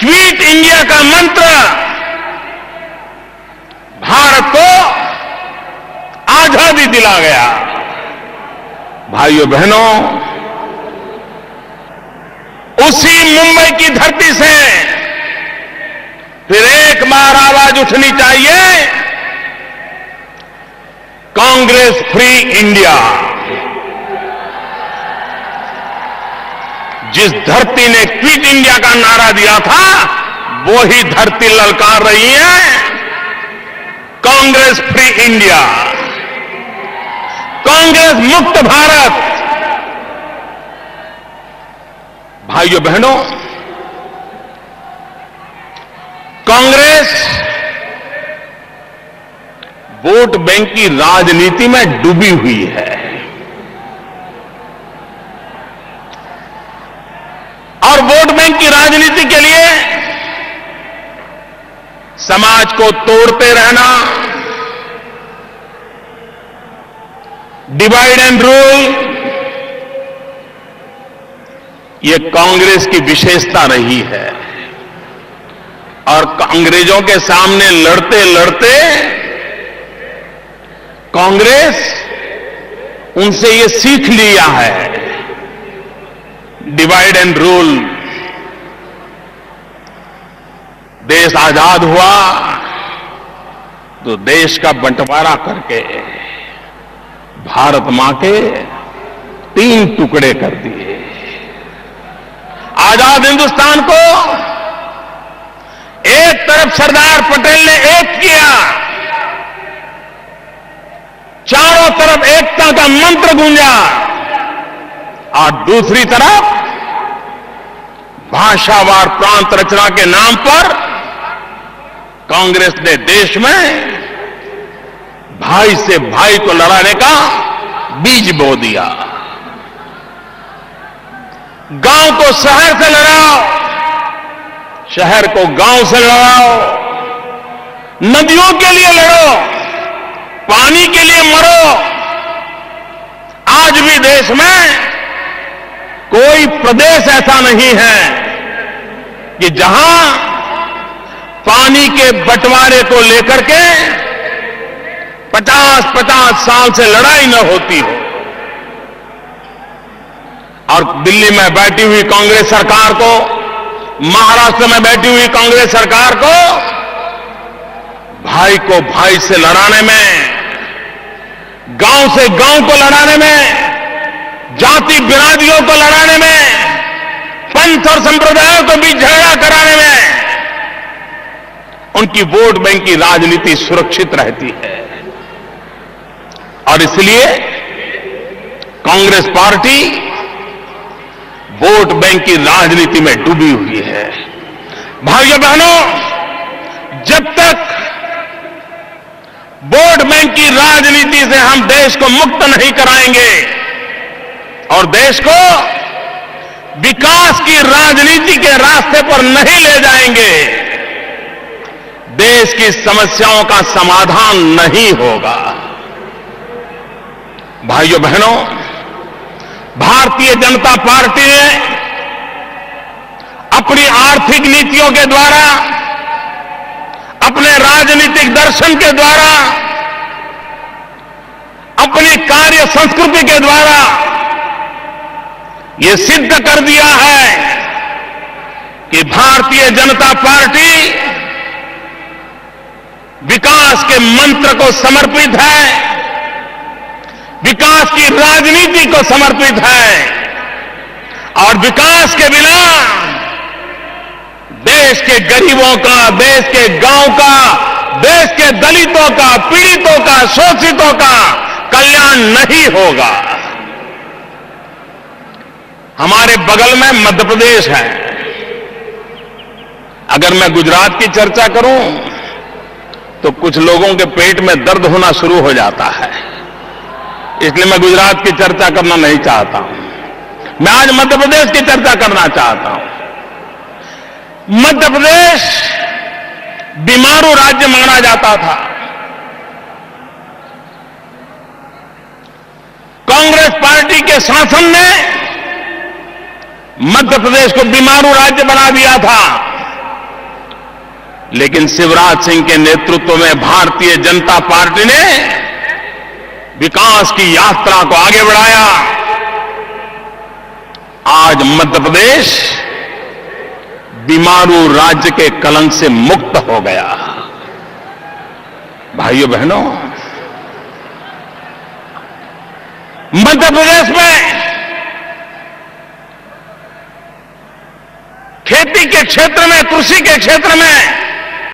Quit India का मंत्र भारत को आजादी दिला गया। भाइयों बहनों, उसी मुंबई की धरती से फिर एक बार आवाज उठनी चाहिए, कांग्रेस फ्री इंडिया। जिस धरती ने क्विट इंडिया का नारा दिया था, वो ही धरती ललकार रही है, कांग्रेस फ्री इंडिया, कांग्रेस मुक्त भारत। भाइयों बहनों, कांग्रेस वोट बैंक की राजनीति में डूबी हुई है और वोट बैंक की राजनीति के लिए समाज को तोड़ते रहना, डिवाइड एंड रूल, ये कांग्रेस की विशेषता रही है। और अंग्रेजों के सामने लड़ते लड़ते कांग्रेस उनसे ये सीख लिया है, डिवाइड एंड रूल। देश आजाद हुआ तो देश का बंटवारा करके भारत मां के 3 टुकड़े कर दिए। आजाद हिंदुस्तान को एक तरफ सरदार पटेल ने एक किया, चारों तरफ एकता का मंत्र गूंजा, और दूसरी तरफ भाषावार प्रांत रचना के नाम पर कांग्रेस ने देश में भाई से भाई को लड़ाने का बीज बो दिया। गांव को शहर से लड़ाओ, शहर को गांव से लड़ाओ, नदियों के लिए लड़ो, पानी के लिए मरो। आज भी देश में कोई प्रदेश ऐसा नहीं है कि जहां पानी के बंटवारे को लेकर के 50-50 साल से लड़ाई न होती हो। और दिल्ली में बैठी हुई कांग्रेस सरकार को, महाराष्ट्र में बैठी हुई कांग्रेस सरकार को भाई को भाई से लड़ाने में, गांव से गांव को लड़ाने में, जाति बिरादरियों को लड़ाने में, पंथ और संप्रदायों को बीच झगड़ा कराने में उनकी वोट बैंक की राजनीति सुरक्षित रहती है। और इसलिए कांग्रेस पार्टी वोट बैंक की राजनीति में डूबी हुई है। भाइयों बहनों, जब तक वोट बैंक की राजनीति से हम देश को मुक्त नहीं कराएंगे और देश को विकास की राजनीति के रास्ते पर नहीं ले जाएंगे, देश की समस्याओं का समाधान नहीं होगा। भाइयों बहनों, भारतीय जनता पार्टी ने अपनी आर्थिक नीतियों के द्वारा, अपने राजनीतिक दर्शन के द्वारा, अपनी कार्य संस्कृति के द्वारा ये सिद्ध कर दिया है कि भारतीय जनता पार्टी विकास के मंत्र को समर्पित है, विकास की राजनीति को समर्पित है। और विकास के बिना देश के गरीबों का, देश के गांव का, देश के दलितों का, पीड़ितों का, शोषितों का कल्याण नहीं होगा। हमारे बगल में मध्य प्रदेश है। अगर मैं गुजरात की चर्चा करूं तो कुछ लोगों के पेट में दर्द होना शुरू हो जाता है, इसलिए मैं गुजरात की चर्चा करना नहीं चाहता हूं। मैं आज मध्य प्रदेश की चर्चा करना चाहता हूं। मध्य प्रदेश बीमारू राज्य माना जाता था। कांग्रेस पार्टी के शासन ने मध्य प्रदेश को बीमारू राज्य बना दिया था। लेकिन शिवराज सिंह के नेतृत्व में भारतीय जनता पार्टी ने विकास की यात्रा को आगे बढ़ाया। आज मध्य प्रदेश बीमारू राज्य के कलंक से मुक्त हो गया। भाइयों बहनों, मध्य प्रदेश में खेती के क्षेत्र में, कृषि के क्षेत्र में